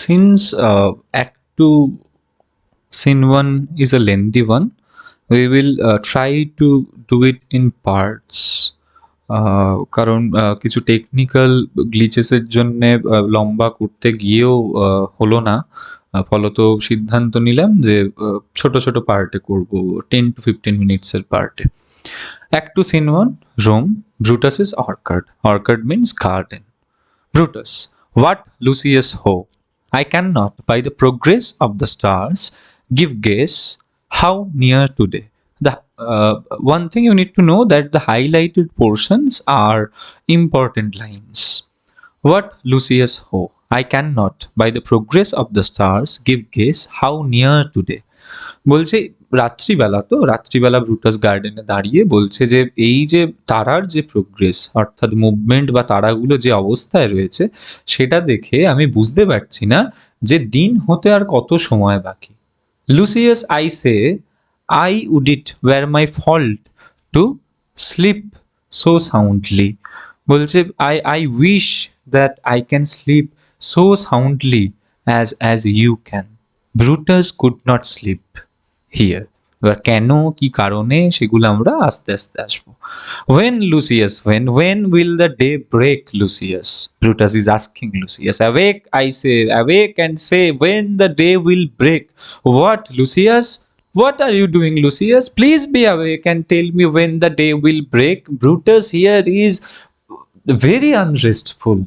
Since Act 2, Scene 1 is a lengthy one, we will try to do it in parts. কারণ কিছু technical গ্লিচেসের জন্যে লম্বা করতে গিয়েও হলো না, ফলত সিদ্ধান্ত নিলাম যে ছোট ছোট পার্টে করব, 10 to 15 minutes এর পার্টে। Act 2, Scene 1, Rome, Brutus's orchard. Orchard means garden. Brutus, what Lucius ho? I cannot, by the progress of the stars, give guess how near today. The one thing you need to know that the highlighted portions are important lines. What Lucius ho? I cannot, by the progress of the stars, give guess how near today. বলছে রাত্রিবেলা Brutus গার্ডেনে দাঁড়িয়ে বলছে যে এই যে তারার যে প্রোগ্রেস অর্থাৎ মুভমেন্ট বা তারাগুলো যে অবস্থায় রয়েছে সেটা দেখে আমি বুঝতে পারছি না যে দিন হতে আর কত সময় বাকি। Lucius, I say, I would it were my fault to sleep so soundly. বলছে I wish that I can sleep so soundly as you can. Brutus could not sleep here. এবার কেন, কি কারণে, সেগুলো আমরা আস্তে আস্তে আসবো। When Lucius, when will the day break, Lucius? Brutus is asking Lucius. Awake, I say, awake and say when the day will break. What, Lucius? What are you doing, Lucius? Please be awake and tell me when the day will break. Brutus here is very unrestful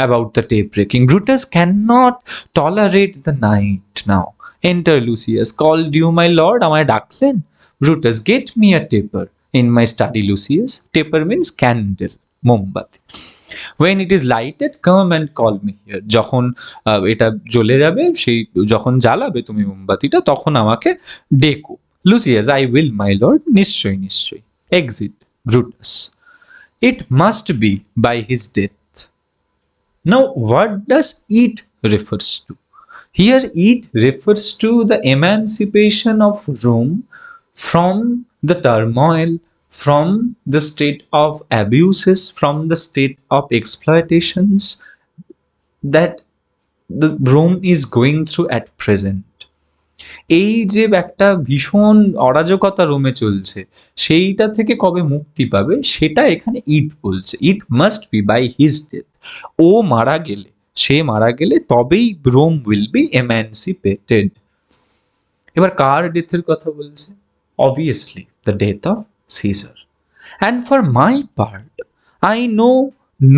about the day breaking. Brutus cannot tolerate the night now. Enter Lucius. Called you, my lord? আমায় ডাকলেন? Brutus, get me a taper in my study, Lucius. Taper means candle, মোমবাতি। When it is lighted, come and call me here. যখন এটা জ্বলে যাবে, সেই যখন জ্বালাবে তুমি মোমবাতিটা, তখন আমাকে ডেকো। Lucius, I will, my lord. নিশ্চয়ই নিশ্চয়ই। Exit Brutus. It must be by his death. Now, what does it refers to? Here it refers to the emancipation of Rome from the turmoil, from the state of abuses, from the state of exploitations that the Rome is going through at present. এই যে একটা ভীষণ অরাজকতা রোমে চলছে, সেইটা থেকে কবে মুক্তি পাবে সেটা এখানে ইট বলছে। It must be by his death. ও মারা গেলে, সে মারা গেলে তবেই রোম উইল বি এমানসিপেটেড। এবার কার ডেথের কথা বলছে? Obviously the death of Caesar. And for my part I know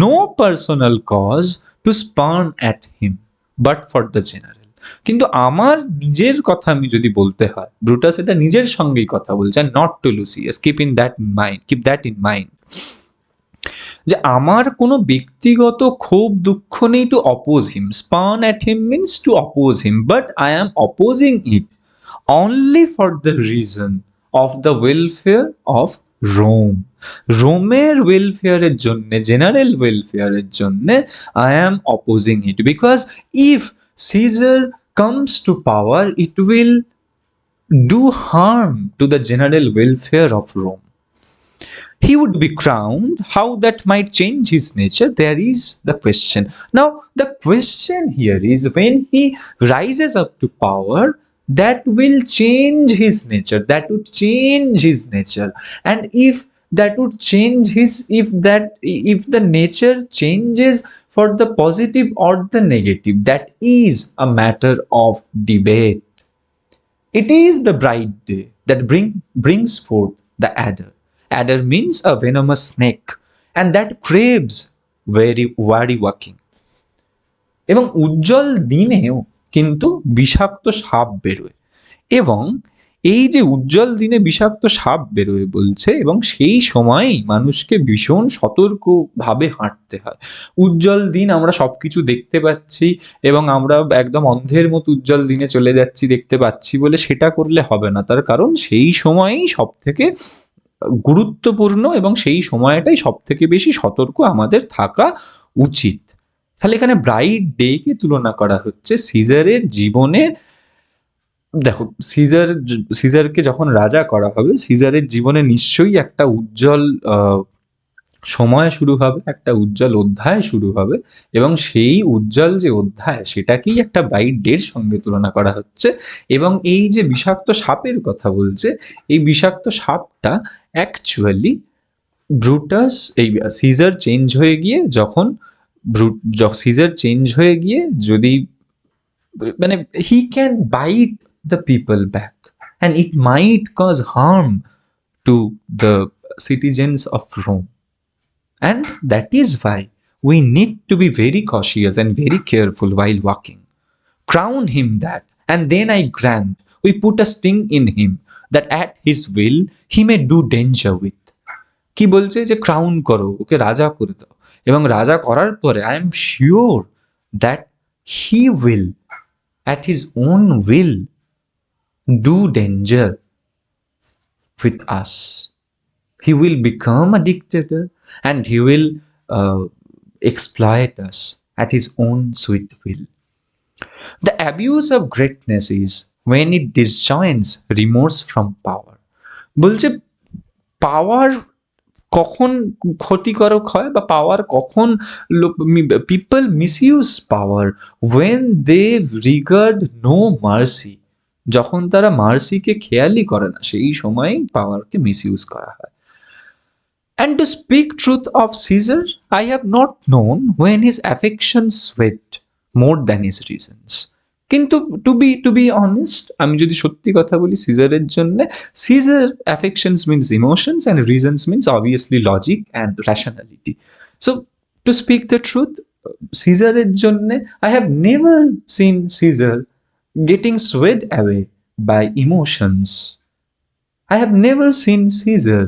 no personal cause to spurn at him but for the general. কিন্তু আমার নিজের কথা আমি যদি বলতে হয়, ব্রুটাস এটা নিজের সঙ্গেই কথা বলছে, not to Lucius. Keep that in mind যে আমার কোনো ব্যক্তিগত ক্ষোভ দুঃখ নেই to oppose him. Spurn at him means to oppose him, but I am opposing it only for the reason of the welfare of Rome. রোমের ওয়েলফেয়ারের জন্যে, জেনারেল ওয়েলফেয়ারের জন্যে I am opposing it, because if Caesar comes to power, it will do harm to the general welfare of Rome. He would be crowned. How that might change his nature, there is the question. Now, the question here is when he rises up to power, that will change his nature. That would change his nature. And if that would change his, if the nature changes for the positive or the negative, that is a matter of debate. It is the bright day that brings forth the adder. Adder means a venomous snake, and that craves very walking. এবং উজ্জ্বল দিনেও কিন্তু বিষাক্ত সাপ বেরোয়, এবং এই যে উজ্জ্বল দিনে বিষাক্ত সাপ বেরোয় বলছে, এবং সেই সময়ই মানুষকে ভীষণ সতর্কভাবে হাঁটতে হয়। উজ্জ্বল দিন আমরা সবকিছু দেখতে পাচ্ছি এবং আমরা একদম অন্ধের মতো উজ্জ্বল দিনে চলে যাচ্ছি দেখতে পাচ্ছি বলে সেটা করলে হবে না। তার কারণ সেই সময়ই সব থেকে গুরুত্বপূর্ণ এবং সেই সময়টাই সব থেকে বেশি সতর্ক আমাদের থাকা উচিত। তাহলে এখানে ব্রাইট ডেকে তুলনা করা হচ্ছে সিজারের জীবনের। দেখো, সিজারকে যখন রাজা করা হবে, সিজারের জীবনে নিশ্চয়ই একটা উজ্জ্বল সময় শুরু হবে, একটা উজ্জ্বল অধ্যায় শুরু হবে, এবং সেই উজ্জ্বল যে অধ্যায় সেটাকেই একটা ব্রাইট ডের সঙ্গে তুলনা করা হচ্ছে। এবং এই যে বিষাক্ত সাপের কথা বলছে, এই বিষাক্ত সাপটা অ্যাকচুয়ালি ব্রুটাস, এই সিজার চেঞ্জ হয়ে গিয়ে যখন সিজার চেঞ্জ হয়ে গিয়ে যদি মানে he can bite the people back and it might cause harm to the citizens of Rome. And that is why we need to be very cautious and very careful while walking. Crown him that, and then I grant we put a sting in him, that at his will he may do danger with. কি বলছে যে crown করো, ওকে রাজা করে দাও, এবং রাজা করার পরে I am sure that he will at his own will do danger with us. He will become a dictator and he will exploit us at his own sweet will. The abuse of greatness is when it disjoins remorse from power. বলছে পাওয়ার কখন ক্ষতিকারক হয়, বা power কখন people misuse power when they regard no mercy, যখন তারা মার্সিকে খেয়ালই করে না, সেই সময় পাওয়ারকে মিসইউজ করা হয়। And to speak truth of Caesar, I have not known when his affections sweat more than his reasons. কিন্তু টু বি অনেস্ট, আমি যদি সত্যি কথা বলি সিজারের জন্য, Caesar affections means emotions and reasons means obviously logic and rationality. So to speak the truth, সিজারের জন্য I have never seen Caesar getting swayed away by emotions. I have never seen Caesar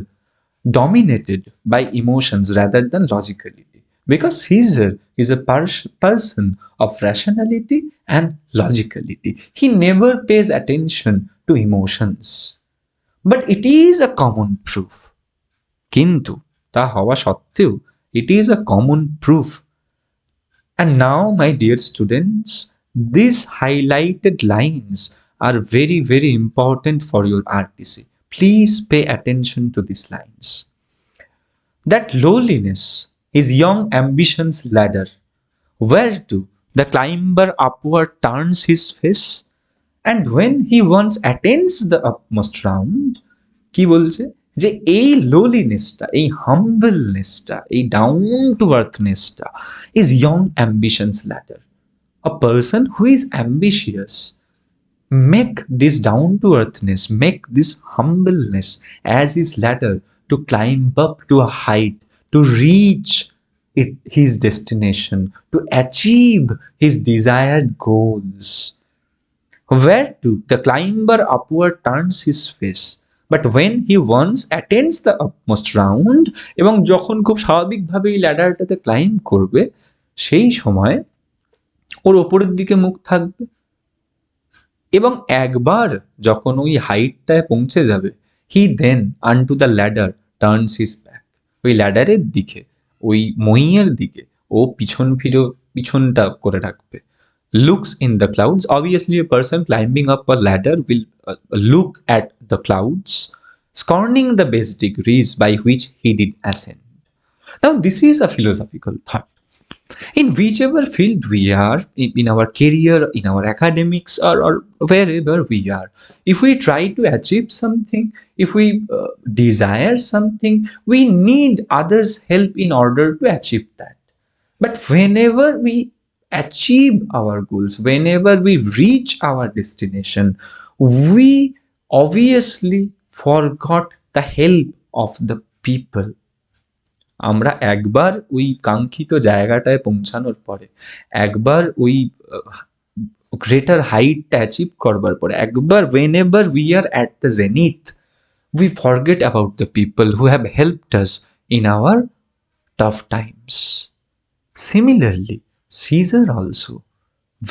dominated by emotions rather than logicality, because Caesar is a person of rationality and logicality. He never pays attention to emotions. But it is a common proof. কিন্তু তা হওয়া সত্ত্বেও it is a common proof. And now, my dear students, these highlighted lines are very, very important for your RTC. Please pay attention to these lines. That lowliness is young ambition's ladder, whereto the climber upward turns his face, and when he once attains the utmost round, কি বলছে যে এই লোলিনেসটা, এই হাম্বলনেসটা, এই down to আর্থনেসটা is young ambition's ladder. A person who is ambitious make this down to earthness, make this humbleness as his ladder to climb up to a height, to reach his destination, to achieve his desired goals. Whereto the climber upward turns his face, but when he once attains the utmost round, এবং যখন খুব স্বাভাবিকভাবে এই ল্যাডারটাতে climb করবে, সেই সময় ওর ওপরের দিকে মুখ থাকবে, এবং একবার যখন ওই হাইটটায় পৌঁছে যাবে, he then unto the ladder turns his back, ওই ল্যাডারের দিকে, ওই মইয়ের দিকে ও পিছনটা করে রাখবে। Looks in the clouds, obviously a person climbing up a ladder will look at the clouds, scorning the base degrees by which he did ascend. Now, this is a philosophical thought. In whichever field we are, in our career, in our academics, or wherever we are, if we try to achieve something, if we desire something, we need others' help in order to achieve that. But whenever we achieve our goals, whenever we reach our destination, we obviously forgot the help of the people. আমরা একবার ওই কাঙ্ক্ষিত জায়গাটায় পৌঁছানোর পরে, একবার ওই greater হাইটটা অ্যাচিভ করবার পরে, একবার whenever we are at the zenith, we forget about the people who have helped us in our tough times. Similarly, Caesar also,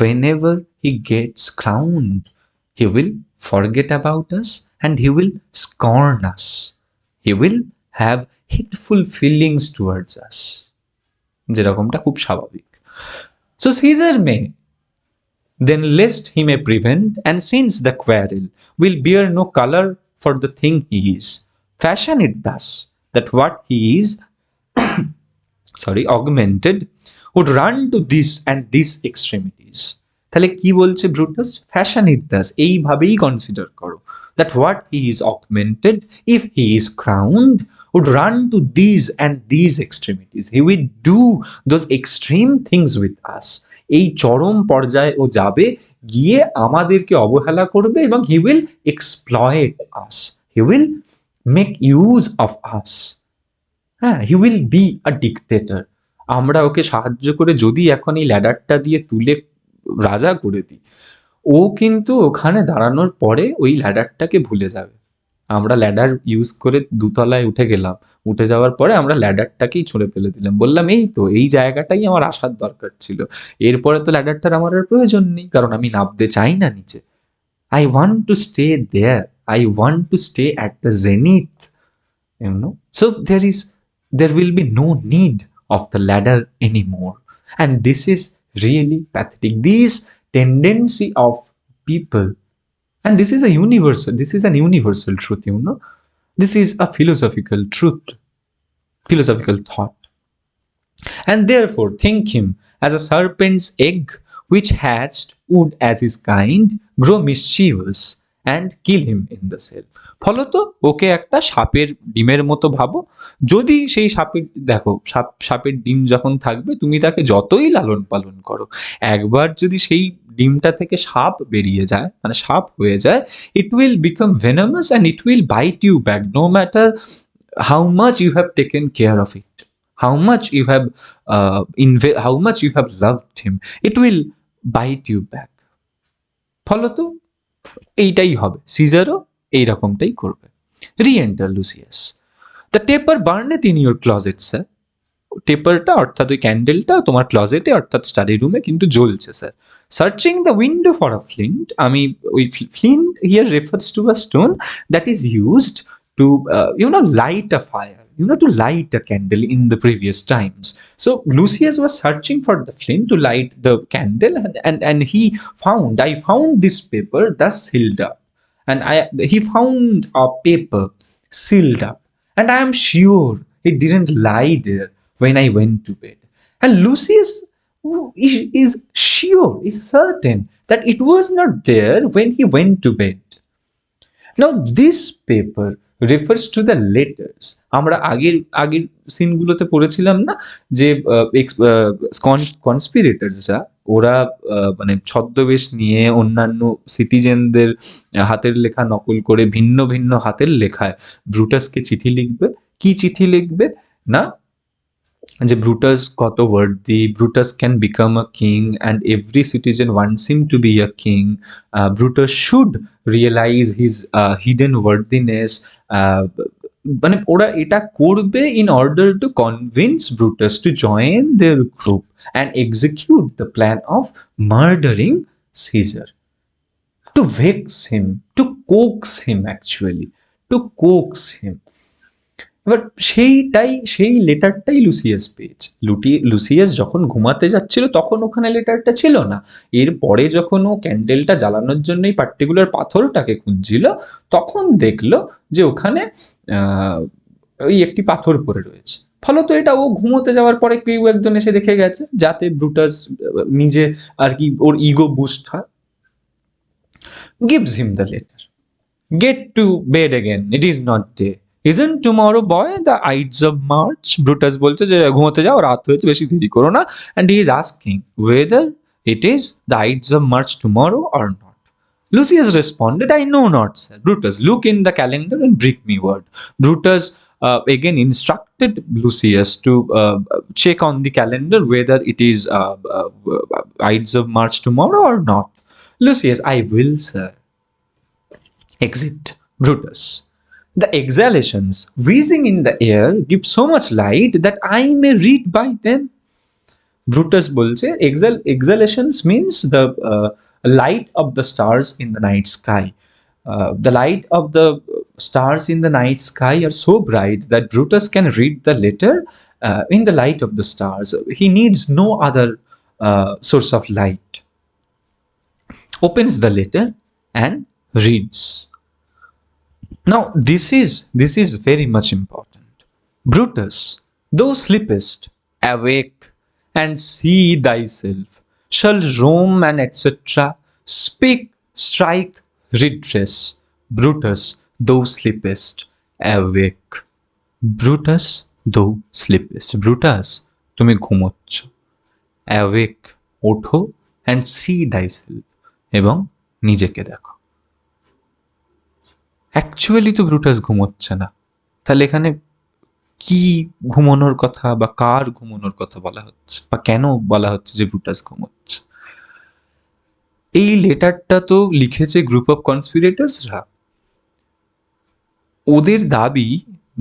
whenever he gets crowned, he will forget about us and he will scorn us. He will have hateful feelings towards us, যেরকমটা খুব স্বাভাবিক। So Caesar may then, lest he may prevent, and since the quarrel will bear no color for the thing he is, fashion it thus, that what he is augmented, would run to this and this extremities. তাহলে কি বলছে Brutus? Fashion ইট দাস, এইভাবেই consider করো, that what he is augmented, if he is crowned, would run to these and these extremities. He will do those extreme things with us. এই চরম পর্যায়ে ও যাবে, গিয়ে আমাদেরকে অবহেলা করবে এবং he will exploit us. He will make use of us. হ্যাঁ, he will be a dictator. আমরা ওকে সাহায্য করে যদি এখন এই ল্যাডারটা দিয়ে তুলে রাজা করে দিই, ও কিন্তু ওখানে দাঁড়ানোর পরে ওই ল্যাডারটাকে ভুলে যাবে। আমরা ল্যাডার ইউজ করে দুতলায় উঠে গেলাম, উঠে যাওয়ার পরে আমরা ল্যাডারটাকেই ছুঁড়ে ফেলে দিলাম, বললাম এই তো এই জায়গাটাই আমার আসার দরকার ছিল, এরপরে তো ল্যাডারটার আমার আর প্রয়োজন নেই, কারণ আমি নামতে চাই না নিচে। I want to stay there, I want to stay at the zenith, so there will be no need of the ladder anymore. And this is really pathetic, this tendency of people. And this is an universal truth, this is a philosophical truth, philosophical thought. And therefore think him as a serpent's egg, which hatched would as his kind grow mischievous and kill him in the cell. ফলত ওকে একটা সাপের ডিমের মতো ভাবো। যদি সেই সাপের, দেখো সাপের ডিম যখন থাকবে, তুমি তাকে যতই লালন পালন করো, একবার যদি সেই ডিমটা থেকে সাপ বেরিয়ে যায়, মানে সাপ হয়ে যায়, it will become venomous and it will bite you back, no matter how much you have taken care of it, how much you have how much you have loved him, it will bite you back. ফলত এইটাই হবে, সিজারও এইরকমটাই করবে। Re-enter Lucius. The taper burneth in your closet sir. টেপারটা অর্থাৎ ওই ক্যান্ডেলটা তোমার ক্লজেটে অর্থাৎ স্টাডি রুমে কিন্তু জ্বলছে sir. Searching the window for a Flint, আমি ওই Flint here refers to a stone that is used to light a fire, to light a candle in the previous times. So Lucius was searching for the flint to light the candle, and he found, I found this paper thus sealed up, and he found a paper sealed up, and I am sure it didn't lie there when I went to bed. And Lucius is sure, is certain that it was not there when he went to bed. Now this paper refers to the letters. আমরা আগের সিনগুলোতে পড়েছিলাম না যে কনস্পিরেটরসরা, ওরা মানে ছদ্মবেশ নিয়ে অন্যান্য সিটিজেনদের হাতের লেখা নকল করে ভিন্ন ভিন্ন হাতের লেখায় ব্রুটাসকে চিঠি লিখবে। কি চিঠি লিখবে না, যে ব্রুটাস কত worthy, Brutus can become a king and every citizen wants him to be a king, Brutus should realise his hidden worthiness. মানে ওরা এটা করবে in order to convince Brutus to join their group and execute the plan of murdering Caesar, to vex him, to coax him, actually to coax him. এবার সেই লেটারটাই Lucius পেয়েছে। Lucius যখন ঘুমাতে যাচ্ছিল তখন ওখানে লেটারটা ছিল না, এরপরে যখন ও ক্যান্ডেলটা জ্বালানোর জন্য এই পার্টিকুলার পাথরটাকে খুঁজছিল, তখন দেখলো যে ওখানে ওই একটি পাথর পড়ে রয়েছে। ফলত এটা ও ঘুমোতে যাওয়ার পরে কেউ একজন এসে রেখে গেছে, যাতে ব্রুটাস নিজে আর কি ওর ইগো বুস্ট হয়। Gives him the letter, get to bed again, it is not day, isn't tomorrow boy the Ides of March? Brutus বলছে যে ঘুমোতে যাও, রাত হয়েছে, বেশি দেরি করো না। and he is asking whether it is the Ides of March tomorrow or not. Lucius responded, I know not, sir. Brutus, look in the calendar and bring me word. Brutus again instructed Lucius to check on the calendar whether it is Ides of March tomorrow or not. Lucius, I will, sir. Exit Brutus. The exhalations whizzing in the air give so much light that I may read by them. Brutus বলছে exhalations means the light of the stars in the night sky. The light of the stars in the night sky are so bright that Brutus can read the letter in the light of the stars. He needs no other source of light. Opens the letter and reads. Now this is very much important. Brutus, thou sleepest awake and see thyself. Shall Rome and etc. speak, strike, redress. Brutus, thou sleepest, awake. Brutus, thou sleepest. Brutus, তুমি ঘুমোচ্ছ। Awake, ওঠো and see thyself, এবং নিজেকে দেখো। Actually তো Brutus ঘুমোচ্ছে না, তাহলে এখানে কি ঘুমানোর কথা বা কার ঘুমানোর কথা বলা হচ্ছে, বা কেন বলা হচ্ছে যে ব্রুটাস ঘুমোচ্ছে? এই লেটারটা তো লিখেছে গ্রুপ অফ কনস্পিরেটরসরা। ওদের দাবি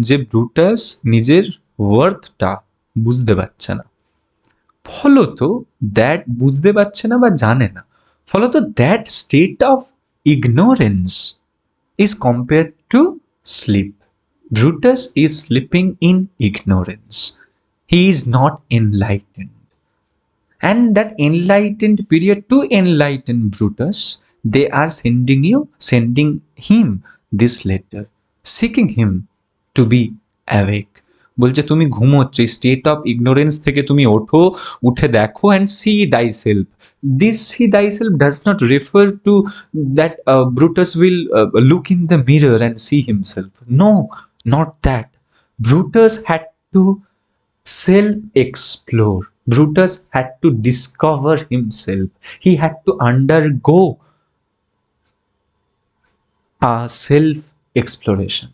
যে ব্রুটাস নিজের ওয়ার্থটা বুঝতে পারছে না, ফলত দ্যাট বুঝতে পারছে না বা জানে না, ফলত that state of ignorance is compared to sleep. Brutus is sleeping in ignorance. He is not enlightened. And that enlightened period, to enlighten Brutus, they are sending him this letter, seeking him to be awake. বলছে তুমি ঘুমোচ্ছ, state of ignorance থেকে তুমি ওঠো, উঠে দেখো and see thyself. This see thyself does not refer to that Brutus will look in the mirror and see himself. No, not that. Brutus had to self-explore. Brutus had to discover himself. He had to undergo a self-exploration.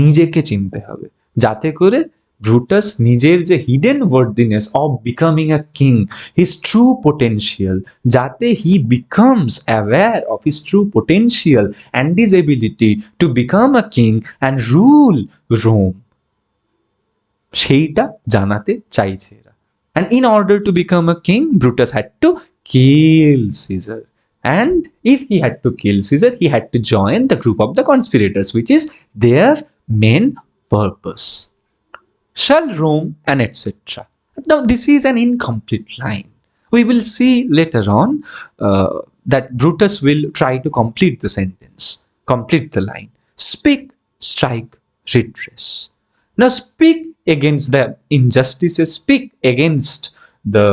নিজেকে চিনতে হবে, যাতে করে Brutus নিজের যে hidden worthiness of becoming a king, his true potential, যাতে he becomes aware of his true potential and his ability to become a king and rule Rome, সেইটা জানাতে চাইছে এরা। And in order to become a king, Brutus had to kill Caesar. And if he had to kill Caesar, he had to join the group of the conspirators, which is their main purpose. Shall Rome and etc. Now, this is an incomplete line. We will see later on that Brutus will try to complete the sentence, complete the line. Speak, strike, redress. Now, speak against the injustices, speak against the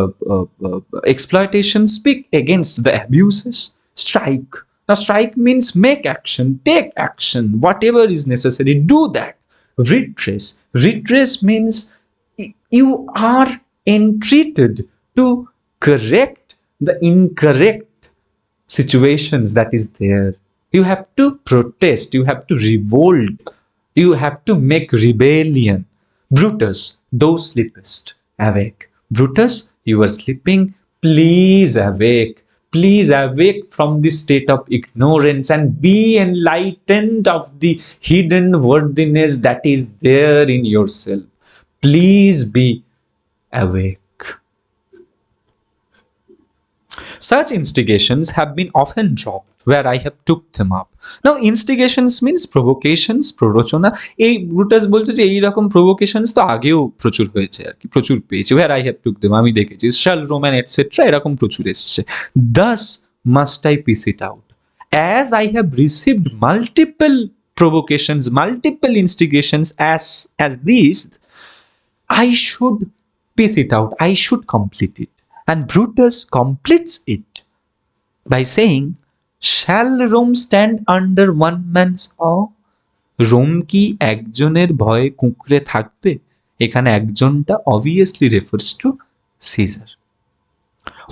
exploitation, speak against the abuses, strike. Now, strike means make action, take action, whatever is necessary, do that. Redress. Redress means you are entreated to correct the incorrect situations that is there. You have to protest, you have to revolt, you have to make rebellion. Brutus, thou sleepest, awake. Brutus, you are sleeping, please awake. Please awake from this state of ignorance and be enlightened of the hidden worthiness that is there in yourself. Please be awake. Such instigations have been often dropped where I have took them up. Now, instigations means provocations, প্ররোচনা। এই Brutus বলছে যে এইরকম provocations তো আগেও প্রচুর হয়েছে আর কি, প্রচুর পেয়েছে। where I have took them, আমি দেখেছি, shall Roman etc. এরকম প্রচুর এসছে। Thus must I piece it out. As I have received multiple provocations, multiple instigations as these, I should piece it out, I should complete it. And Brutus completes it by saying, shall Rome stand under one man's awe? Rome কি একজনের ভয়ে কুঁকড়ে থাকবে? এখানে একজনটা obviously refers to Caesar.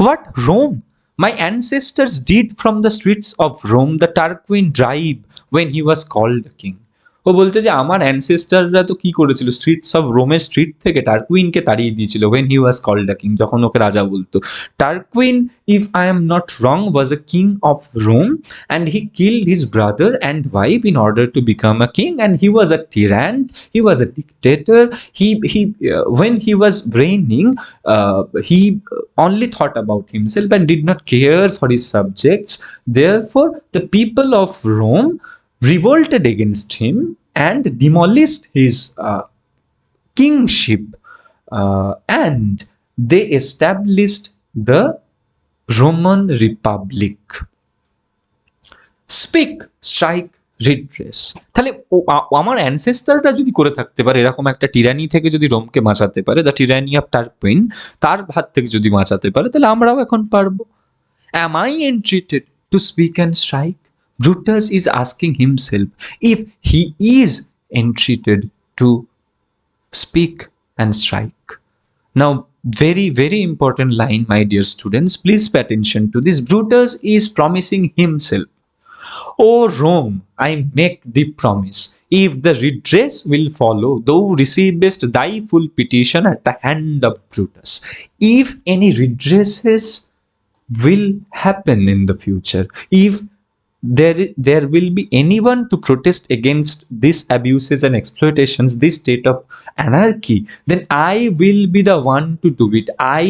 What Rome? My ancestors did from the streets of Rome the Tarquin drive when he was called a king. ও বলছে যে আমার অ্যানসেস্টাররা তো কি করেছিল, স্ট্রিটস অফ রোমের স্ট্রিট থেকে টার্কুইনকে তাড়িয়ে দিয়েছিল when he was called a king, যখন ওকে রাজা বলতো। টার্কুইন, if I am not wrong, was a king of Rome and he killed his brother and wife in order to become a king, and he was a tyrann, he was a dictator. He when he was reigning, he only thought about himself and did not care for his subjects. Therefore, the people of Rome revolted against him and demolished his kingship, and they established the Roman Republic. Speak, strike, redress. তাহলে আমার অ্যানসেস্টররা যদি করে থাকতে পারে এরকম একটা টিরানি থেকে, যদি রোমকে বাঁচাতে পারে, দ্য টিরানি অফ টার্কুইন, তার হাত থেকে যদি বাঁচাতে পারে, তাহলে আমরাও এখন পারবো। Am I entreated to speak and strike? Brutus is asking himself if he is entreated to speak and strike. Now, very, very important line, my dear students. Please pay attention to this. Brutus is promising himself, O Rome, I make thee promise, if the redress will follow, thou receivest thy full petition at the hand of Brutus. If any redresses will happen in the future, if there will be anyone to protest against these abuses and exploitations, this state of anarchy, then I will be the one to do it. I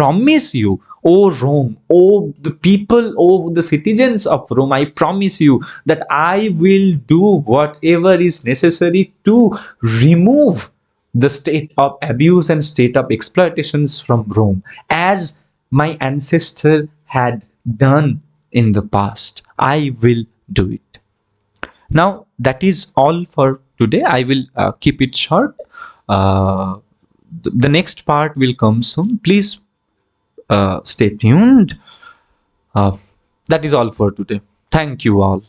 promise you, O Rome, O the people, O the citizens of Rome, I promise you that I will do whatever is necessary to remove the state of abuse and state of exploitations from Rome, as my ancestor had done in the past. I will do it. Now, that is all for today. I will keep it short. The next part will come soon. Please stay tuned. That is all for today. Thank you all.